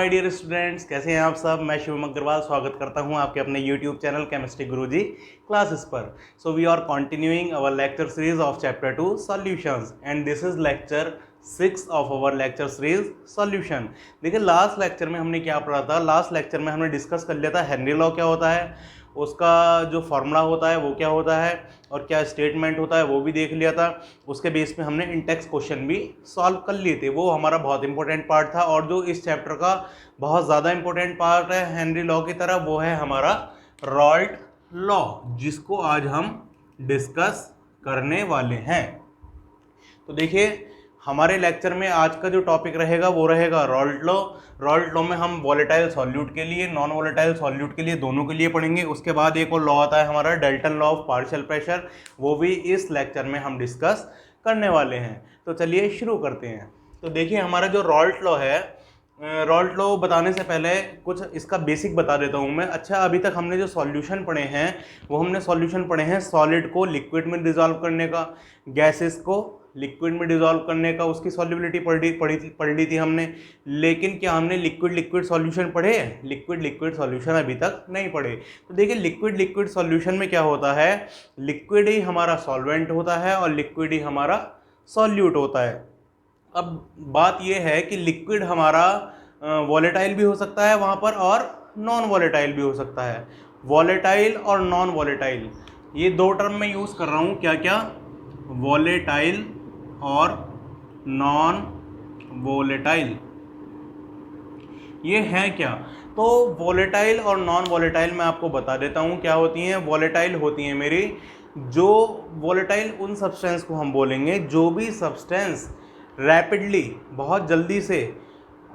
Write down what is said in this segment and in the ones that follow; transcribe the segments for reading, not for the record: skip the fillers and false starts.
My dear students, कैसे हैं आप सब। मैं शिवम अग्रवाल स्वागत करता हूं आपके अपने YouTube channel chemistry Guruji classes पर। So we are continuing our lecture series of chapter 2 solutions and this is lecture 6 of our lecture series solution. देखिए लास्ट लेक्चर में हमने क्या पढ़ा था। लास्ट लेक्चर में हमने डिस्कस कर लिया था हेनरी लॉ क्या होता है, उसका जो फॉर्मूला होता है वो क्या होता है और क्या स्टेटमेंट होता है वो भी देख लिया था। उसके बेस पे हमने इंटेक्स क्वेश्चन भी सॉल्व कर लिए थे, वो हमारा बहुत इंपॉर्टेंट पार्ट था। और जो इस चैप्टर का बहुत ज़्यादा इंपॉर्टेंट पार्ट है हेनरी लॉ की तरह, वो है हमारा रॉल्ट लॉ, जिसको आज हम डिस्कस करने वाले हैं। तो देखिए हमारे लेक्चर में आज का जो टॉपिक रहेगा वो रहेगा रॉल्ट लॉ। रॉल्ट लॉ में हम वॉलेटाइल सॉल्यूट के लिए, नॉन वॉलेटाइल सॉल्यूट के लिए, दोनों के लिए पढ़ेंगे। उसके बाद एक और लॉ आता है हमारा Dalton law of partial pressure, वो भी इस लेक्चर में हम डिस्कस करने वाले हैं। तो चलिए शुरू करते हैं। तो देखिए हमारा जो रॉल्ट लॉ है, रॉल्ट लॉ बताने से पहले कुछ इसका बेसिक बता देता हूँ मैं। अच्छा, अभी तक हमने जो सॉल्यूशन पढ़े हैं वो हमने सॉल्यूशन पढ़े हैं सॉलिड को लिक्विड में डिसॉल्व करने का, गैसेस को लिक्विड में डिसॉल्व करने का, उसकी सॉल्युबिलिटी पढ़ ली थी हमने। लेकिन क्या हमने लिक्विड लिक्विड सॉल्यूशन पढ़े? लिक्विड लिक्विड सॉल्यूशन अभी तक नहीं पढ़े। तो देखिए लिक्विड लिक्विड सॉल्यूशन में क्या होता है, लिक्विड ही हमारा सॉल्वेंट होता है और लिक्विड ही हमारा सॉल्यूट होता है। अब बात यह है कि लिक्विड हमारा वॉलेटाइल भी हो सकता है वहाँ पर और नॉन वॉलेटाइल भी हो सकता है। वॉलेटाइल और नॉन वॉलेटाइल, ये दो टर्म मैं यूज़ कर रहा हूँ। क्या क्या? वॉलेटाइल और नॉन वॉलेटाइल, ये है क्या? तो वॉलेटाइल और नॉन वॉलेटाइल मैं आपको बता देता हूँ क्या होती हैं। वॉलेटाइल होती हैं मेरी, जो वॉलेटाइल उन सब्सटेंस को हम बोलेंगे जो भी सब्सटेंस रैपिडली, बहुत जल्दी से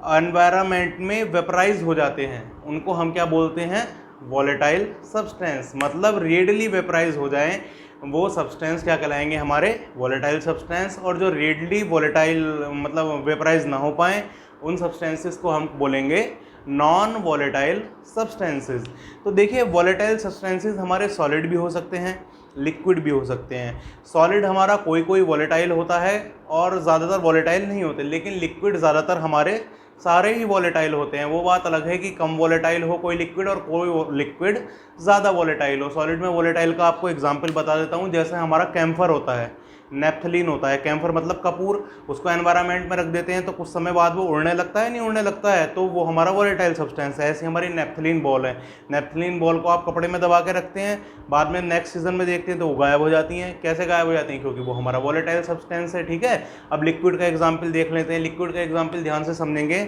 एनवायरनमेंट में वेपराइज हो जाते हैं, उनको हम क्या बोलते हैं? Volatile substance. मतलब रेडली वेपराइज हो जाएं वो सब्सटेंस क्या कहलाएंगे? हमारे वॉलेटाइल सब्सटेंस। और जो रेडली वॉलेटाइल मतलब वेपराइज ना हो पाएँ उन सब्सटेंसेस को हम बोलेंगे नॉन वॉलेटाइल सब्सटेंसेस। तो देखिए वॉलेटाइल सब्सटेंसेस हमारे सॉलिड भी हो सकते हैं, लिक्विड भी हो सकते हैं। सॉलिड हमारा कोई कोई वॉलेटाइल होता है और ज़्यादातर वॉलेटाइल नहीं होते, लेकिन लिक्विड ज़्यादातर हमारे सारे ही वॉलेटाइल होते हैं। वो बात अलग है कि कम वॉलेटाइल हो कोई लिक्विड और कोई लिक्विड ज़्यादा वॉलेटाइल हो। सॉलिड में वॉलेटाइल का आपको एग्जांपल बता देता हूँ। जैसे हमारा कैम्फर होता है, नेफ्थलीन होता है। कैम्फर मतलब कपूर, उसको एनवायरनमेंट में रख देते हैं तो कुछ समय बाद वो उड़ने लगता है, नहीं उड़ने लगता है, तो वो हमारा वॉलेटाइल सब्सटेंस है। ऐसी हमारी नेफ्थलीन बॉल है। नेफ्थलीन बॉल को आप कपड़े में दबा के रखते हैं, बाद में नेक्स्ट सीजन में देखते हैं तो वो गायब हो जाती हैं। कैसे गायब हो जाती हैं? क्योंकि वो हमारा वॉलेटाइल सब्सटेंस है। ठीक है, अब लिक्विड का एग्जाम्पल देख लेते हैं। लिक्विड का एग्जाम्पल ध्यान से समझेंगे।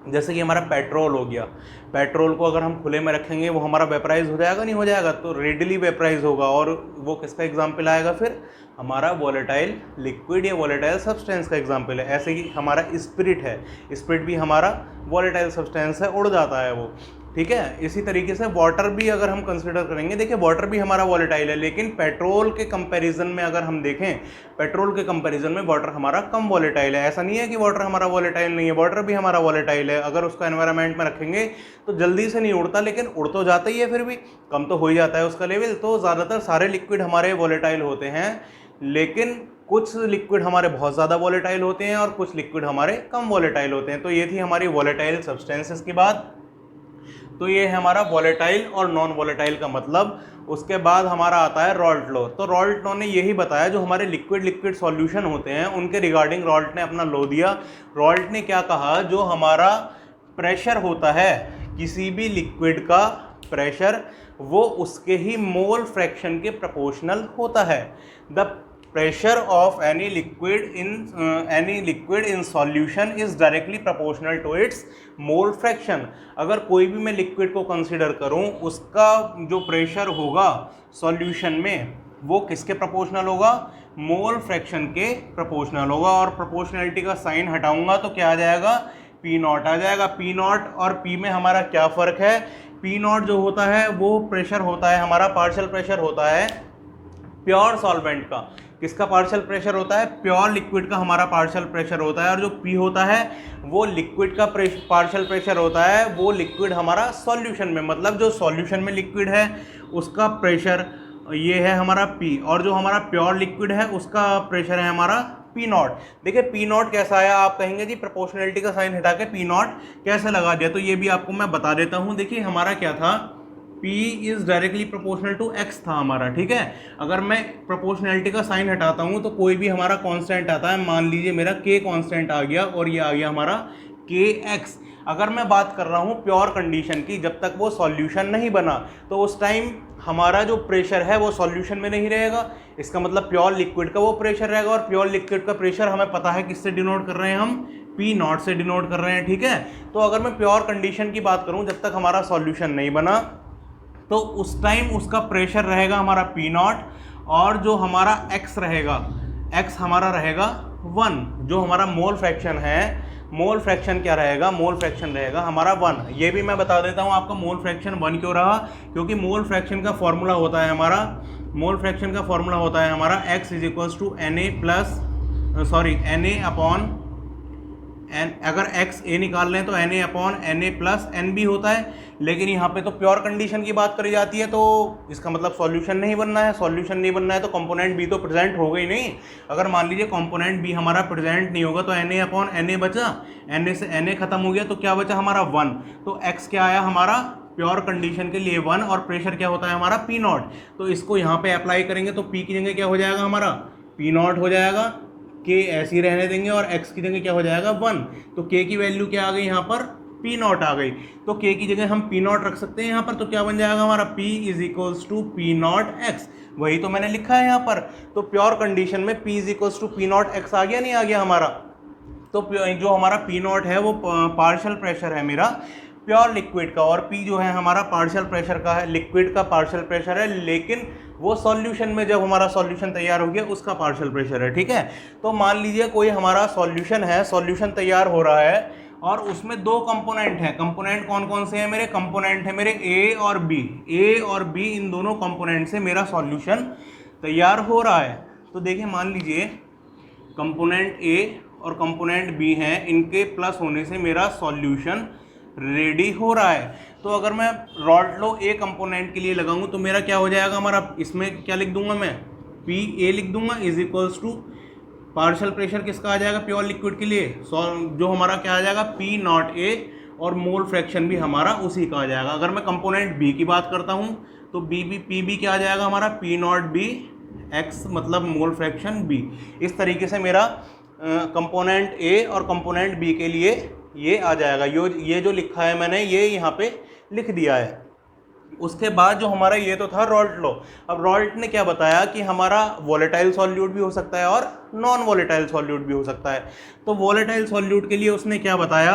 जैसे कि हमारा पेट्रोल हो गया, पेट्रोल को अगर हम खुले में रखेंगे वो हमारा वेपराइज हो जाएगा, नहीं हो जाएगा? तो रेडली वेपराइज होगा। और वो किसका एग्जाम्पल आएगा फिर? हमारा वॉलेटाइल लिक्विड या वॉलेटाइल सब्सटेंस का एग्जाम्पल है। ऐसे ही हमारा स्पिरिट है, स्पिरिट भी हमारा वॉलेटाइल सब्सटेंस है, उड़ जाता है वो। ठीक है, इसी तरीके से वाटर भी अगर हम कंसिडर करेंगे, देखिए वाटर भी हमारा वॉलेटाइल है, लेकिन पेट्रोल के कंपैरिजन में अगर हम देखें, पेट्रोल के कंपैरिजन में वाटर हमारा कम वॉलेटाइल है। ऐसा नहीं है कि वाटर हमारा वॉलेटाइल नहीं है, वाटर भी हमारा वॉलेटाइल है। अगर उसको एनवायरनमेंट में रखेंगे तो जल्दी से नहीं उड़ता, लेकिन उड़ तो जाता ही है, फिर भी कम तो हो ही जाता है उसका लेवल। तो ज़्यादातर सारे लिक्विड हमारे वॉलेटाइल होते हैं, लेकिन कुछ लिक्विड हमारे बहुत ज़्यादा वॉलेटाइल होते हैं और कुछ लिक्विड हमारे कम वॉलेटाइल होते हैं। तो ये थी हमारी वॉलेटाइल सब्सटेंसेस की बात। तो ये है हमारा वॉलेटाइल और नॉन वॉलेटाइल का मतलब। उसके बाद हमारा आता है रॉल्ट लॉ। तो रॉल्ट लॉ ने यही बताया, जो हमारे लिक्विड लिक्विड सॉल्यूशन होते हैं उनके रिगार्डिंग रॉल्ट ने अपना लॉ दिया। रॉल्ट ने क्या कहा, जो हमारा प्रेशर होता है किसी भी लिक्विड का प्रेशर, वो उसके ही मोल फ्रैक्शन के प्रोपोर्शनल होता है। The pressure of any liquid in solution is directly proportional to its mole fraction। अगर कोई भी मैं लिक्विड को कंसीडर करूं, उसका जो प्रेशर होगा सॉल्यूशन में वो किसके प्रोपोर्शनल होगा? मोल फ्रैक्शन के प्रोपोर्शनल होगा। और प्रोपोर्शनलिटी का साइन हटाऊंगा तो क्या आ जाएगा? पी नॉट आ जाएगा। पी नॉट और पी में हमारा क्या फ़र्क है? पी नॉट जो होता है वो प्रेशर होता है हमारा, पार्शियल प्रेशर होता है प्योर सॉल्वेंट का। किसका पार्शियल प्रेशर होता है? प्योर लिक्विड का हमारा पार्शियल प्रेशर होता है। और जो पी होता है वो लिक्विड का पार्शियल प्रेशर होता है, वो लिक्विड हमारा सॉल्यूशन में, मतलब जो सॉल्यूशन में लिक्विड है उसका प्रेशर ये है हमारा P, और जो हमारा प्योर लिक्विड है उसका प्रेशर है हमारा P नॉट। देखिए P नॉट कैसा आया, आप कहेंगे जी प्रोपोर्शनलिटी का साइन हटा के P नॉट कैसे लगा दिया, तो ये भी आपको मैं बता देता हूँ। देखिए हमारा क्या था, P is directly proportional to X था हमारा, ठीक है। अगर मैं प्रोपोर्शनलिटी का साइन हटाता हूँ तो कोई भी हमारा कांस्टेंट आता है, मान लीजिए मेरा K कांस्टेंट आ गया और ये आ गया हमारा KX। अगर मैं बात कर रहा हूँ प्योर कंडीशन की, जब तक वो सॉल्यूशन नहीं बना तो उस टाइम हमारा जो प्रेशर है वो सॉल्यूशन में नहीं रहेगा, इसका मतलब प्योर लिक्विड का वो प्रेशर रहेगा, और प्योर लिक्विड का प्रेशर हमें पता है किससे डिनोट कर रहे हैं हम, P नॉट से डिनोट कर रहे हैं, ठीक है। तो अगर मैं प्योर कंडीशन की बात करूं, जब तक हमारा सॉल्यूशन नहीं बना तो उस टाइम उसका प्रेशर रहेगा हमारा P नॉट, और जो हमारा X रहेगा, X हमारा रहेगा 1, जो हमारा मोल फ्रैक्शन है, मोल फ्रैक्शन क्या रहेगा, मोल फ्रैक्शन रहेगा हमारा 1। ये भी मैं बता देता हूँ आपका मोल फ्रैक्शन 1 क्यों रहा, क्योंकि मोल फ्रैक्शन का फॉर्मूला होता है हमारा, मोल फ्रैक्शन का फॉर्मूला होता है हमारा X is equals to Na upon N. अगर X A निकाल लें तो Na upon Na plus NB होता है, लेकिन यहाँ पे तो प्योर कंडीशन की बात करी जाती है, तो इसका मतलब सॉल्यूशन नहीं बनना है, सॉल्यूशन नहीं बनना है तो कंपोनेंट B तो प्रेजेंट हो गई नहीं। अगर मान लीजिए कंपोनेंट B हमारा प्रेजेंट नहीं होगा तो Na अपॉन Na बचा, Na से Na खत्म हो गया तो क्या बचा हमारा 1, तो X क्या आया हमारा प्योर कंडीशन के लिए 1, और प्रेशर क्या होता है हमारा P नॉट। तो इसको यहाँ पे अप्लाई करेंगे तो P की जगह क्या हो जाएगा हमारा P नॉट हो जाएगा, K ऐसे ही रहने देंगे और X की जगह क्या हो जाएगा 1, तो K की वैल्यू क्या आ गई यहाँ पर P नॉट आ गई, तो K की जगह हम P नॉट रख सकते हैं यहाँ पर, तो क्या बन जाएगा हमारा P is equals to P not X, वही तो मैंने लिखा है यहाँ पर। तो प्योर कंडीशन में P is equals to P not X आ गया नहीं आ गया हमारा, तो जो हमारा P नॉट है वो पार्शियल प्रेशर है मेरा प्योर लिक्विड का, और P जो है हमारा पार्शियल प्रेशर का है, लिक्विड का पार्शियल प्रेशर है, लेकिन वो सॉल्यूशन में जब हमारा सॉल्यूशन तैयार हो गया उसका पार्शियल प्रेशर है, ठीक है। तो मान लीजिए कोई हमारा सॉल्यूशन है, सॉल्यूशन तैयार हो रहा है और उसमें दो कंपोनेंट हैं। कंपोनेंट कौन कौन से हैं मेरे, कंपोनेंट है मेरे A और B, A और B इन दोनों कंपोनेंट से मेरा सॉल्यूशन तैयार हो रहा है। तो देखिए मान लीजिए कंपोनेंट A और कंपोनेंट B हैं, इनके प्लस होने से मेरा सॉल्यूशन रेडी हो रहा है। तो अगर मैं रॉड लो A कंपोनेंट के लिए लगाऊं तो मेरा क्या हो जाएगा हमारा, इसमें क्या लिख दूंगा मैं, PA लिख दूंगा is equals to partial pressure किसका आ जाएगा प्योर लिक्विड के लिए, जो हमारा क्या आ जाएगा P नॉट A, और मोल फ्रैक्शन भी हमारा उसी का आ जाएगा। अगर मैं कंपोनेंट B की बात करता हूँ तो PB क्या आ जाएगा हमारा P नॉट B X, मतलब मोल फ्रैक्शन B। इस तरीके से मेरा कंपोनेंट A और कंपोनेंट B के लिए ये आ जाएगा, ये जो लिखा है मैंने ये यहाँ पे लिख दिया है। उसके बाद जो हमारा ये तो था रॉल्ट लॉ। अब रॉल्ट ने क्या बताया कि हमारा वॉलेटाइल सॉल्यूट भी हो सकता है और नॉन वॉलेटाइल सॉल्यूट भी हो सकता है। तो वॉलेटाइल सॉल्यूट के लिए उसने क्या बताया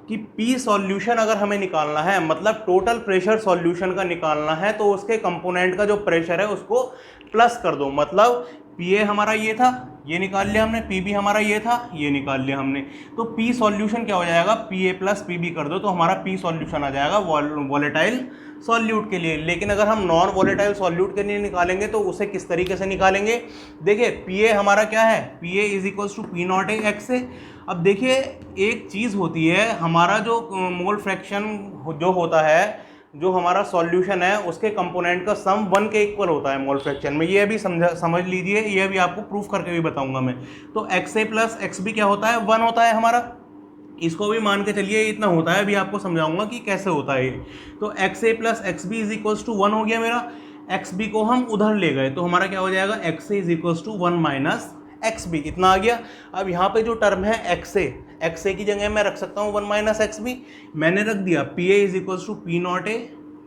कि P सॉल्यूशन अगर हमें निकालना है, मतलब टोटल प्रेशर सॉल्यूशन का निकालना है, तो उसके कंपोनेंट का जो प्रेशर है उसको प्लस कर दो। मतलब PA हमारा ये था, ये निकाल लिया हमने, PB हमारा ये था, ये निकाल लिया हमने, तो P सॉल्यूशन क्या हो जाएगा, PA प्लस PB कर दो तो हमारा P सॉल्यूशन आ जाएगा वॉलेटाइल सॉल्यूट के लिए। लेकिन अगर हम नॉन वॉलेटाइल सॉल्यूट के लिए निकालेंगे तो उसे किस तरीके से निकालेंगे, देखिए PA हमारा क्या है, PA is equals to P not X से। अब देखिए एक चीज़ होती है, हमारा जो मोल फ्रैक्शन जो होता है, जो हमारा सॉल्यूशन है उसके कंपोनेंट का सम 1 के इक्वल होता है मोल फ्रैक्शन में, ये भी समझ लीजिए, ये भी आपको प्रूफ करके भी बताऊंगा मैं। तो XA प्लस XB क्या होता है, 1 होता है हमारा, इसको भी मान के चलिए इतना होता है, अभी आपको समझाऊंगा कि कैसे होता है ये। तो XA plus XB is equals to 1 हो गया मेरा, XB को हम उधर ले गए तो हमारा क्या हो जाएगा, XA is equals to 1 minus XB, इतना आ गया। अब यहाँ पे जो टर्म है XA की जगह मैं रख सकता हूँ 1 माइनस XB, मैंने रख दिया PA is equals to P not A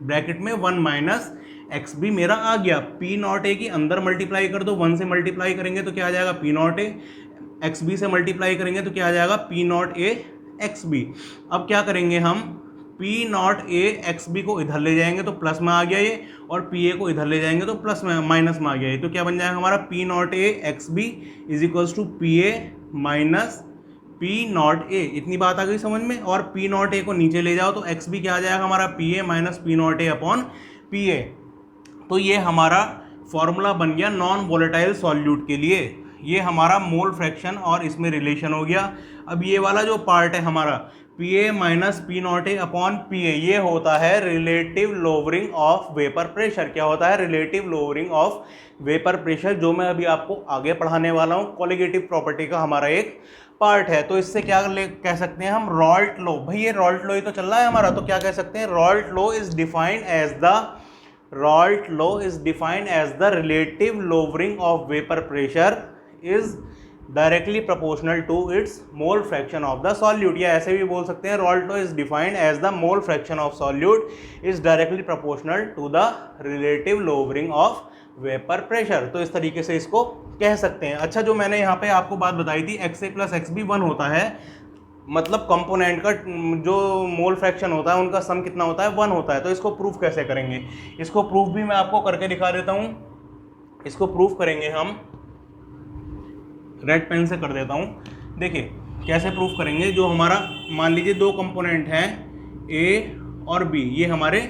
bracket में 1 माइनस XB मेरा आ गया। P नॉट A की अंदर मल्टीप्लाई कर दो, 1 से मल्टीप्लाई करेंगे तो क्या आ जाएगा P नॉट A, XB से मल्टीप्लाई करेंगे तो क्या आ जाएगा P नॉट A XB। अब क्या करेंगे हम, P नॉट A XB को इधर ले जाएंगे तो प्लस में आ गया ये, और PA को इधर ले जाएंगे तो प्लस में माइनस में आ गया ये, तो क्या बन जाएगा हमारा P not A XB is equals to PA minus P not A। इतनी बात आ गई समझ में, और P नॉट A को नीचे ले जाओ तो XB क्या आ जाएगा हमारा PA minus P not A upon PA। तो ये हमारा फॉर्मूला बन गया नॉन वॉलेटाइल सॉल्यूट के लिए, ये हमारा मोल फ्रैक्शन और इसमें रिलेशन हो गया। अब ये वाला जो पार्ट है हमारा P A minus P not A upon P ए, ये होता है relative lowering of vapour pressure. क्या होता है? Relative lowering of vapour pressure, जो मैं अभी आपको आगे पढ़ाने वाला हूँ, कोलिगेटिव प्रॉपर्टी का हमारा एक पार्ट है। तो इससे क्या कह सकते हैं हम? Raoult law. भाई ये रॉल्ट लॉ ही तो चल रहा है हमारा, तो क्या कह सकते हैं? Raoult law is defined as the relative lowering of vapour pressure is directly proportional to its mole fraction of the solute. या ऐसे भी बोल सकते हैं, Raoult law is defined as the mole fraction of solute is directly proportional to the relative lowering of vapour pressure. तो इस तरीके से इसको कह सकते हैं। अच्छा, जो मैंने यहाँ पे आपको बात बताई थी, x A plus X B 1 होता है, मतलब कंपोनेंट का जो मोल फ्रैक्शन होता है उनका सम कितना होता है? 1 होता है। तो इसको प्रूफ कैसे करेंगे? इसको प्रूफ भी मैं आपको करके दिखा देता हूँ। इसको प्रूफ करेंगे हम, रेड पेन से कर देता हूँ। देखिए कैसे प्रूफ करेंगे। जो हमारा मान लीजिए दो कंपोनेंट हैं ए और बी, ये हमारे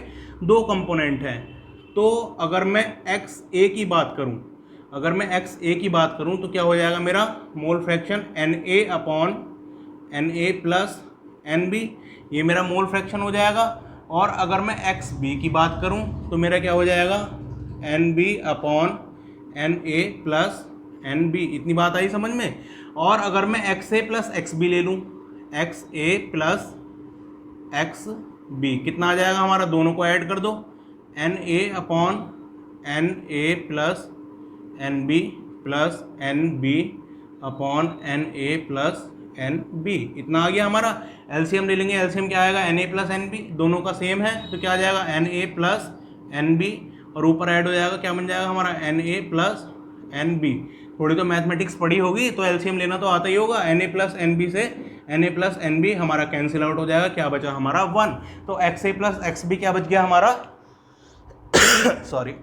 दो कंपोनेंट हैं। तो अगर मैं एक्स ए की बात करूं, तो क्या हो जाएगा मेरा? Mole fraction N A upon N A plus N B, ये मेरा मोल फ्रैक्शन हो जाएगा। और अगर मैं एक्स बी की बात करूं तो मेरा क्या हो जाएगा? N B upon N A plus N B. इतनी बात आई समझ में? और अगर मैं X A plus X B ले लूँ, X A plus X B, कितना आ जाएगा हमारा? दोनों को ऐड कर दो, N A upon N A plus N B plus N B upon N A plus N B. इतना आ गया हमारा। एलसीएम ले लेंगे, एलसीएम क्या आएगा? N A plus N B, दोनों का सेम है तो क्या आ जाएगा? N A plus N B, और ऊपर ऐड हो जाएगा, क्या बन जाएगा हमारा? N A plus N B. थोड़ी तो मैथमेटिक्स पढ़ी होगी तो एलसीएम लेना तो आता ही होगा। N A plus N B से N A plus N B हमारा कैंसिल आउट हो जाएगा, क्या बचा हमारा? 1। तो X A plus X B क्या बच गया हमारा? Sorry,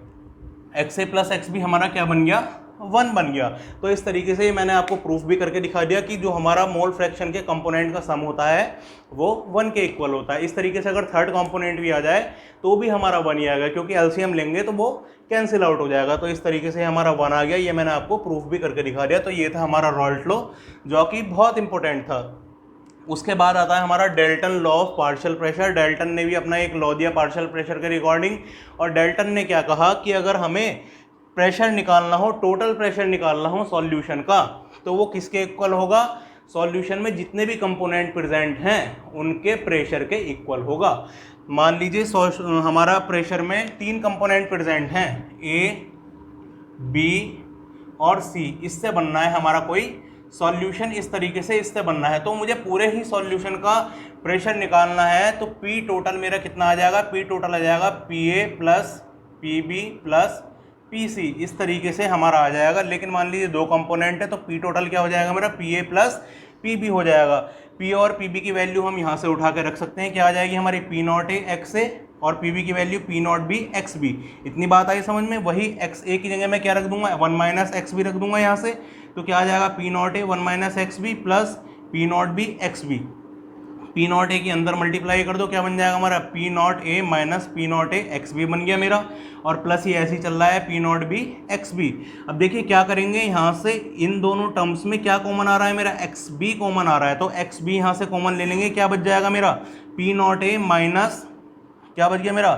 X A plus X B हमारा क्या बन गया? 1 बन गया। तो इस तरीके से मैंने आपको प्रूफ भी करके दिखा दिया कि जो हमारा मोल फ्रैक्शन के कंपोनेंट का सम होता है वो 1 के इक्वल होता है। इस तरीके से अगर थर्ड कंपोनेंट भी आ जाए तो भी हमारा 1 ही आएगा, क्योंकि एलसीएम लेंगे तो वो कैंसिल आउट हो जाएगा। तो इस तरीके से हमारा 1 आ गया। ये मैंने आपको प्रूफ भी करके दिखा दिया। तो ये था हमारा रॉल्ट लॉ, जो कि बहुत इंपॉर्टेंट था। उसके बाद आता है हमारा Dalton law of partial pressure. Dalton ने भी अपना एक लॉ दिया पार्शियल प्रेशर के रिकॉर्डिंग, और डेल्टन ने क्या कहा कि अगर हमें प्रेशर निकालना हो, टोटल प्रेशर निकालना हो सॉल्यूशन का, तो वो किसके इक्वल होगा? सॉल्यूशन में जितने भी कंपोनेंट प्रेजेंट हैं उनके प्रेशर के इक्वल होगा। मान लीजिए हमारा प्रेशर में 3 कंपोनेंट प्रेजेंट हैं, ए, बी और सी। इससे बनना है हमारा कोई सॉल्यूशन, इस तरीके से इससे बनना है। तो मुझे पूरे ही सॉल्यूशन का प्रेशर निकालना है, तो पी टोटल मेरा कितना आ जाएगा? पी टोटल आ जाएगा P A plus P B plus P C. इस तरीके से हमारा आ जाएगा। लेकिन मान लीजिए 2 कंपोनेंट है तो पी टोटल क्या हो जाएगा मेरा? P A plus P B हो जाएगा। पी और पी बी की वैल्यू हम यहाँ से उठा के रख सकते हैं, क्या आ जाएगी हमारी? P not A X A और पी बी की value P not B X B. इतनी बात आई समझ में? वही एक्स ए की जगह मैं क्या रख दूंगा? 1 माइनस एक्स बी रख दूंगा यहाँ से। तो क्या आ जाएगा? P not A 1 minus X B plus P not B X B. P not A के अंदर मल्टीप्लाई कर दो, क्या बन जाएगा हमारा? P not A minus P not A X B बन गया मेरा, और प्लस ये ऐसे ही चल रहा है P not B X B. अब देखिए क्या करेंगे, यहाँ से इन दोनों टर्म्स में क्या कॉमन आ रहा है मेरा? एक्स बी कॉमन आ रहा है, तो एक्स बी यहाँ से कॉमन ले लेंगे। क्या बच जाएगा मेरा? पी नॉट ए माइनस क्या बच गया मेरा?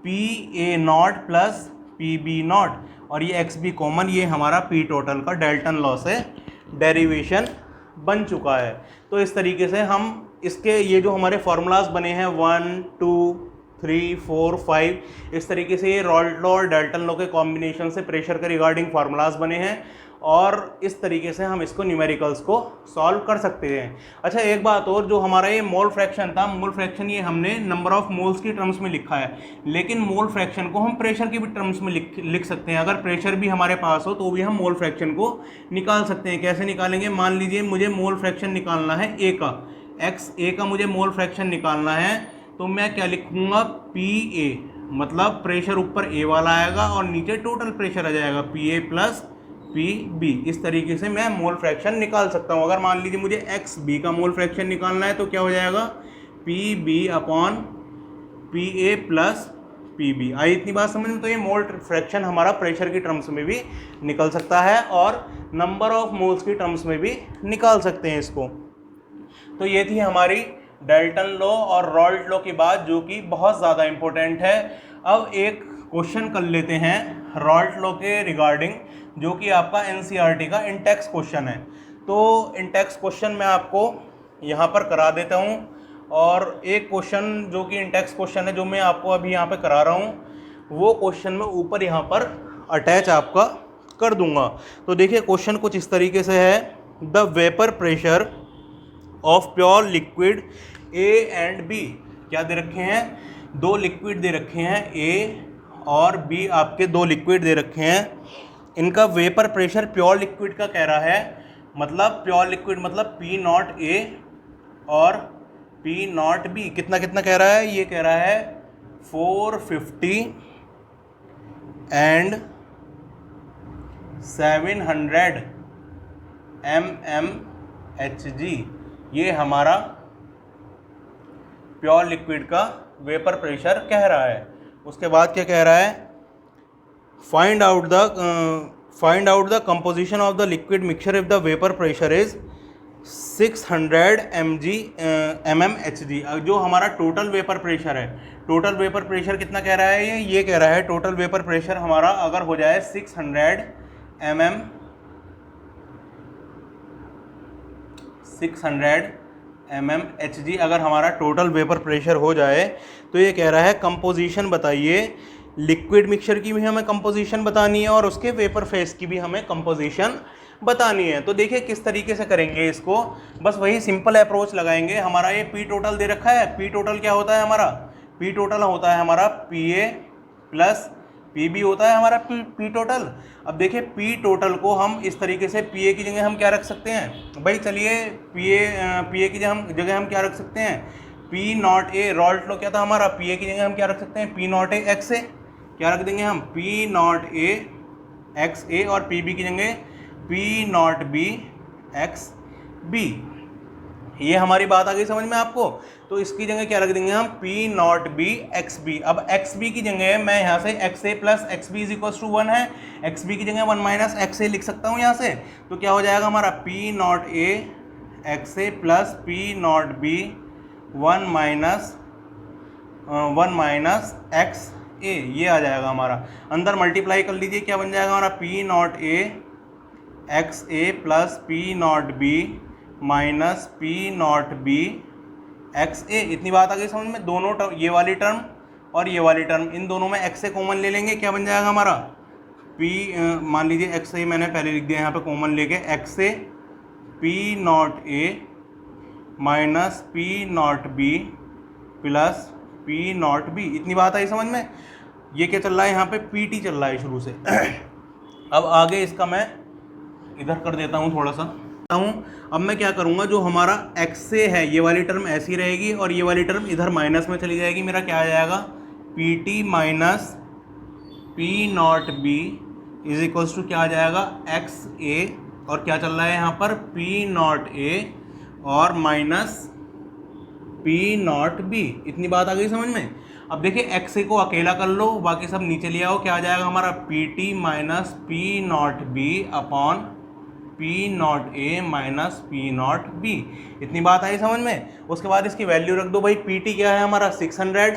P A not plus P B not, और ये एक्स बी कॉमन, ये हमारा पी टोटल का डेल्टन लॉ से डेरिवेशन बन चुका है। तो इस तरीके से हम इसके ये जो हमारे फार्मूलाज बने हैं 1 2 3 4 5, इस तरीके से ये रॉल्ट लॉ और डेल्टन लॉ के कॉम्बिनेशन से प्रेशर के रिगार्डिंग फार्मूलाज बने हैं, और इस तरीके से हम इसको न्यूमेरिकल्स को सॉल्व कर सकते हैं। अच्छा एक बात और, जो हमारा ये मोल फ्रैक्शन था, मोल फ्रैक्शन ये हमने नंबर ऑफ मोल्स की टर्म्स में लिखा है, लेकिन मोल फ्रैक्शन को हम प्रेशर की भी टर्म्स में लिख सकते हैं। अगर प्रेशर भी हमारे पास हो तो भी हम मोल फ्रैक्शन को निकाल सकते हैं। कैसे निकालेंगे? मान लीजिए मुझे मोल फ्रैक्शन निकालना है ए का, एक्स ए का मुझे मोल फ्रैक्शन निकालना है, तो मैं क्या लिखूंगा? पी ए, मतलब प्रेशर ऊपर ए वाला आएगा और नीचे टोटल प्रेशर आ जाएगा P A plus P B. इस तरीके से मैं मोल फ्रैक्शन निकाल सकता हूँ। अगर मान लीजिए मुझे एक्स बी का मोल फ्रैक्शन निकालना है तो क्या हो जाएगा? P B upon P A plus P B. आई इतनी बात समझ में? तो ये मोल फ्रैक्शन हमारा प्रेशर की टर्म्स में भी निकल सकता है और नंबर ऑफ मोल्स की टर्म्स में भी निकाल सकते हैं इसको। तो ये थी हमारी डाल्टन लॉ और रॉल्ट लॉ की बात, जो कि बहुत ज़्यादा इम्पोर्टेंट है। अब एक क्वेश्चन कर लेते हैं रॉल्ट लॉ के रिगार्डिंग, जो कि आपका एनसीईआरटी का इंटेक्स क्वेश्चन है। तो इंटेक्स क्वेश्चन मैं आपको यहाँ पर करा देता हूँ, और एक क्वेश्चन जो कि इंटेक्स क्वेश्चन है जो मैं आपको अभी यहाँ पे करा रहा हूँ, वो क्वेश्चन मैं ऊपर यहाँ पर अटैच आपका कर दूंगा। तो देखिए क्वेश्चन कुछ इस तरीके से है, the vapour pressure of pure liquid A and B. क्या दे रखे हैं? दो लिक्विड दे रखे हैं, ए और बी आपके दो लिक्विड दे रखे हैं। इनका वेपर प्रेशर प्योर लिक्विड का कह रहा है, मतलब प्योर लिक्विड मतलब पी नॉट ए और पी नॉट बी कितना कितना कह रहा है? ये कह रहा है 450 एंड 700 mmHg। ये हमारा प्योर लिक्विड का वेपर प्रेशर कह रहा है। उसके बाद क्या कह रहा है? Find out the composition of the liquid mixture if the vapour pressure is 600 mmHg। जो हमारा टोटल वेपर प्रेशर है, टोटल वेपर प्रेशर कितना कह रहा है? ये कह रहा है टोटल वेपर प्रेशर हमारा अगर हो जाए 600 mmHg, अगर हमारा टोटल वेपर प्रेशर हो जाए, तो ये कह रहा है कंपोजिशन बताइए। लिक्विड मिक्सचर की भी हमें कंपोजिशन बतानी है और उसके वेपर फेस की भी हमें कंपोजिशन बतानी है। तो देखिए किस तरीके से करेंगे इसको, बस वही सिंपल अप्रोच लगाएंगे। हमारा ये पी टोटल दे रखा है, पी टोटल क्या होता है हमारा? पी टोटल होता है हमारा P A plus P B होता है हमारा पी टोटल। अब देखिए पी टोटल को हम इस तरीके से पी ए की जगह हम क्या रख सकते हैं भाई? चलिए पी ए की जगह हम क्या रख सकते हैं? P not A, Raoult law क्या था हमारा? पी ए की जगह हम क्या रख सकते हैं? P not A X A. क्या रख देंगे हम? P not A X A, और पी बी की जगह P not B X B. ये हमारी बात आ गई समझ में आपको? तो इसकी जगह क्या रख देंगे हम? P not B X B. अब एक्स बी की जगह मैं यहाँ से X A plus X B is equals to 1 है, एक्स बी की जगह 1 माइनस एक्स ए लिख सकता हूँ यहाँ से। तो क्या हो जाएगा हमारा? P not A X A plus P not B 1 minus X A. ये आ जाएगा हमारा, अंदर मल्टीप्लाई कर लीजिए, क्या बन जाएगा हमारा? P not A X A plus P not B minus P not B X A. इतनी बात आ गई समझ में? दोनों टर्म, ये वाली टर्म और ये वाली टर्म, इन दोनों में एक्स ए कॉमन ले लेंगे, क्या बन जाएगा हमारा? पी मान लीजिए एक्स ए मैंने पहले लिख दिया यहाँ पे कॉमन लेके, x A P not A minus P not B plus P not B. इतनी बात आई समझ में? ये क्या चल रहा है यहाँ पे? पी टी चल रहा है शुरू से। अब आगे इसका मैं इधर कर देता हूँ थोड़ा सा हूँ। अब मैं क्या करूँगा, जो हमारा एक्स ए है ये वाली टर्म ऐसी रहेगी और ये वाली टर्म इधर माइनस में चली जाएगी। मेरा क्या आ जाएगा? P T minus P not B is equals to क्या आ जाएगा? एक्स ए, और क्या चल रहा है यहाँ पर? पी नॉट ए और माइनस पी नॉट बी। इतनी बात आ गई समझ में? अब देखिए एक्स ए को अकेला कर लो, बाकी सब नीचे ले आओ, क्या आ जाएगा हमारा? P T minus P not B upon P not A minus P not B. इतनी बात आई समझ में? उसके बाद इसकी वैल्यू रख दो भाई। पी टी क्या है हमारा? 600,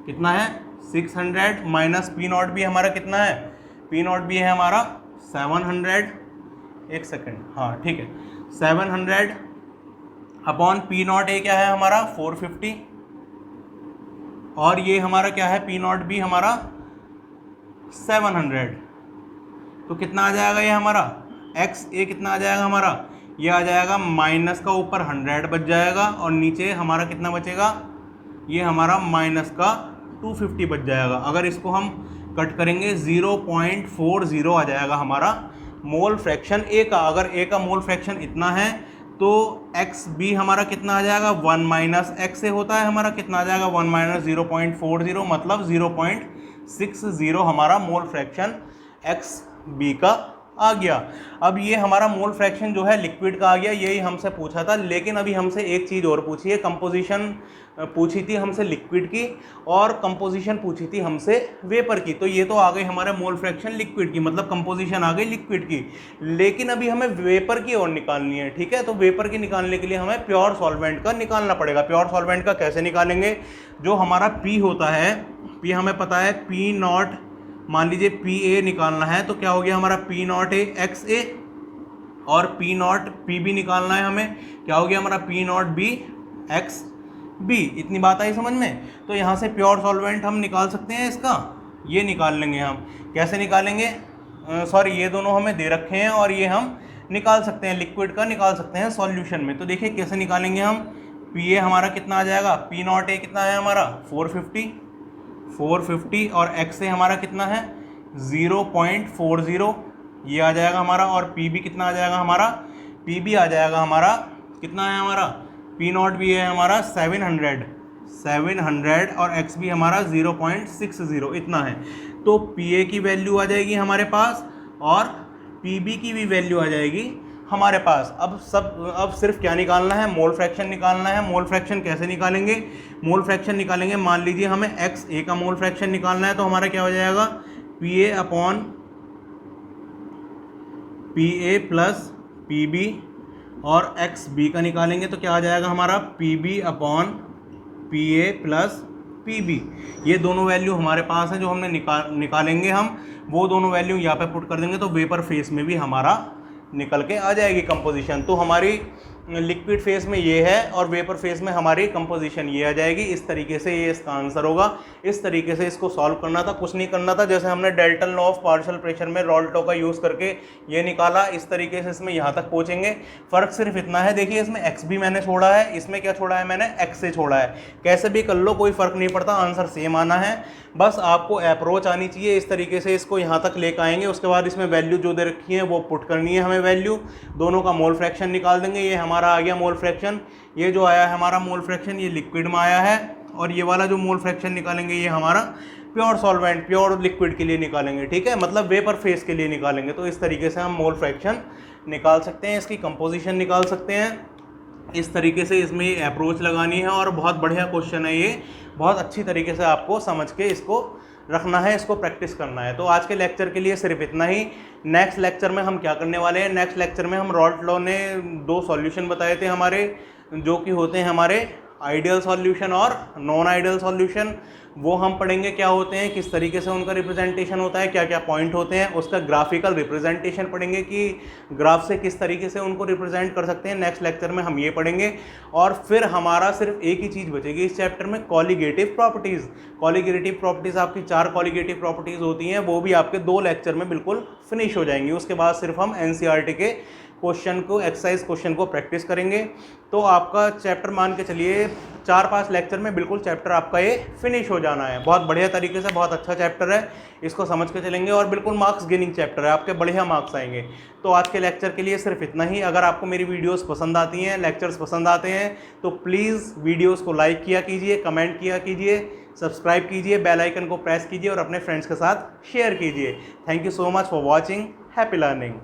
कितना है? 600 माइनस पी नॉट बी हमारा कितना है? पी नॉट बी है हमारा 700, एक सेकेंड, हाँ ठीक है, 700 अपॉन पी नॉट ए क्या है हमारा? 450, और ये हमारा क्या है? पी नॉट बी हमारा 700। तो कितना आ जाएगा ये हमारा? एक्स ए कितना आ जाएगा हमारा? ये आ जाएगा माइनस का ऊपर 100 बच जाएगा और नीचे हमारा कितना बचेगा? ये हमारा माइनस का 250 बच जाएगा। अगर इसको हम कट करेंगे 0.40 आ जाएगा हमारा मोल फ्रैक्शन ए का। अगर ए का मोल फ्रैक्शन इतना है तो एक्स बी हमारा कितना आ जाएगा? 1 माइनस एक्स से होता है हमारा, कितना आ जाएगा? 1 माइनस 0.40 मतलब 0.60 हमारा मोल फ्रैक्शन एक्स बी का आ गया। अब ये हमारा मोल फ्रैक्शन जो है लिक्विड का आ गया, यही हमसे पूछा था। लेकिन अभी हमसे एक चीज़ और पूछी है, कंपोजिशन पूछी थी हमसे लिक्विड की और कंपोजिशन पूछी थी हमसे वेपर की। तो ये तो आ गई हमारे मोल फ्रैक्शन लिक्विड की, मतलब कंपोजिशन आ गई लिक्विड की। लेकिन अभी हमें वेपर की और निकालनी है, ठीक है। तो वेपर की निकालने के लिए हमें प्योर सॉल्वेंट का निकालना पड़ेगा। प्योर सॉल्वेंट का कैसे निकालेंगे? जो हमारा पी होता है, पी हमें पता है पी नॉट, मान लीजिए पी ए निकालना है तो क्या हो गया हमारा P not A X A, और पी नॉट पी बी निकालना है हमें, क्या हो गया हमारा P not B X B. इतनी बात आई समझ में? तो यहाँ से प्योर सॉल्वेंट हम निकाल सकते हैं इसका, ये निकाल लेंगे हम। कैसे निकालेंगे? सॉरी, ये दोनों हमें दे रखे हैं और ये हम निकाल सकते हैं, लिक्विड का निकाल सकते हैं सॉल्यूशन में। तो देखिए कैसे निकालेंगे हम। पी ए हमारा कितना आ जाएगा, पी नॉट ए कितना है हमारा 450 और एक्स ए हमारा कितना है 0.40, ये आ जाएगा हमारा। और पी बी कितना आ जाएगा हमारा, पी बी आ जाएगा हमारा कितना है हमारा, पी नॉट भी है हमारा 700 और एक्स भी हमारा 0.60 इतना है। तो पी ए की वैल्यू आ जाएगी हमारे पास और पी बी की भी वैल्यू आ जाएगी हमारे पास। अब सिर्फ क्या निकालना है, मोल फ्रैक्शन निकालना है। मोल फ्रैक्शन कैसे निकालेंगे? मोल फ्रैक्शन निकालेंगे, मान लीजिए हमें एक्स ए का मोल फ्रैक्शन निकालना है तो हमारा क्या हो जाएगा P A upon P A plus P B, और एक्स बी का निकालेंगे तो क्या आ जाएगा हमारा P B upon P A plus P B. ये दोनों वैल्यू हमारे पास है जो हमने निकालेंगे हम, वो दोनों वैल्यू यहाँ पे पुट कर देंगे तो वेपर फेस में भी हमारा निकल के आ जाएगी कंपोजिशन। तो हमारी लिक्विड फेस में ये है और वेपर फेस में हमारी कंपोजिशन ये आ जाएगी। इस तरीके से ये इसका आंसर होगा। इस तरीके से इसको सॉल्व करना था, कुछ नहीं करना था। जैसे हमने Dalton law of partial pressure में रॉल्टो का यूज़ करके ये निकाला, इस तरीके से इसमें यहाँ तक पहुँचेंगे। फ़र्क सिर्फ इतना है, देखिए इसमें एक्स भी मैंने छोड़ा है, इसमें क्या छोड़ा है मैंने, एक्स से छोड़ा है। कैसे भी कर लो कोई फ़र्क नहीं पड़ता, आंसर सेम आना है। बस आपको अप्रोच आनी चाहिए। इस तरीके से इसको यहाँ तक लेकर आएंगे, उसके बाद इसमें वैल्यू जो दे रखी है वो पुट करनी है हमें वैल्यू, दोनों का मोल फ्रैक्शन निकाल देंगे। ये हमारा आ गया मोल फ्रैक्शन। ये जो आया है हमारा मोल फ्रैक्शन ये लिक्विड में आया है, और ये वाला जो मोल फ्रैक्शन निकालेंगे ये हमारा प्योर सॉल्वेंट, प्योर लिक्विड के लिए निकालेंगे, ठीक है, मतलब वेपर फेस के लिए निकालेंगे। तो इस तरीके से हम मोल फ्रैक्शन निकाल सकते हैं, इसकी कंपोजिशन निकाल सकते हैं। इस तरीके से इसमें ये अप्रोच लगानी है और बहुत बढ़िया क्वेश्चन है ये, बहुत अच्छी तरीके से आपको समझ के इसको रखना है, इसको प्रैक्टिस करना है। तो आज के लेक्चर के लिए सिर्फ इतना ही। नेक्स्ट लेक्चर में हम क्या करने वाले हैं, नेक्स्ट लेक्चर में हम रॉल्टो ने 2 सॉल्यूशन बताए थे हमारे, जो कि होते हैं हमारे आइडियल सॉल्यूशन और नॉन आइडियल सॉल्यूशन। वो हम पढ़ेंगे क्या होते हैं, किस तरीके से उनका रिप्रेजेंटेशन होता है, क्या क्या पॉइंट होते हैं, उसका ग्राफिकल रिप्रेजेंटेशन पढ़ेंगे कि ग्राफ से किस तरीके से उनको रिप्रेजेंट कर सकते हैं। नेक्स्ट लेक्चर में हम ये पढ़ेंगे। और फिर हमारा सिर्फ एक ही चीज़ बचेगी इस चैप्टर में, कॉलिगेटिव प्रॉपर्टीज़। कॉलिगेटिव प्रॉपर्टीज़ आपकी 4 कॉलिगेटिव प्रॉपर्टीज़ होती हैं, वो भी आपके 2 लेक्चर में बिल्कुल फिनिश हो जाएंगी। उसके बाद सिर्फ हम एनसीईआरटी के क्वेश्चन को, एक्सरसाइज क्वेश्चन को प्रैक्टिस करेंगे। तो आपका चैप्टर मान के चलिए 4-5 लेक्चर में बिल्कुल चैप्टर आपका ये फिनिश हो जाना है। बहुत बढ़िया तरीके से, बहुत अच्छा चैप्टर है, इसको समझ के चलेंगे और बिल्कुल मार्क्स गेनिंग चैप्टर है, आपके बढ़िया मार्क्स आएंगे। तो आज के लेक्चर के लिए सिर्फ इतना ही। अगर आपको मेरी वीडियोस पसंद आती हैं, लेक्चर्स पसंद आते हैं, तो प्लीज़ वीडियोस को लाइक किया कीजिए, कमेंट किया कीजिए, सब्सक्राइब कीजिए, बेल आइकन को प्रेस कीजिए और अपने फ्रेंड्स के साथ शेयर कीजिए। Thank you so much for watching. Happy learning.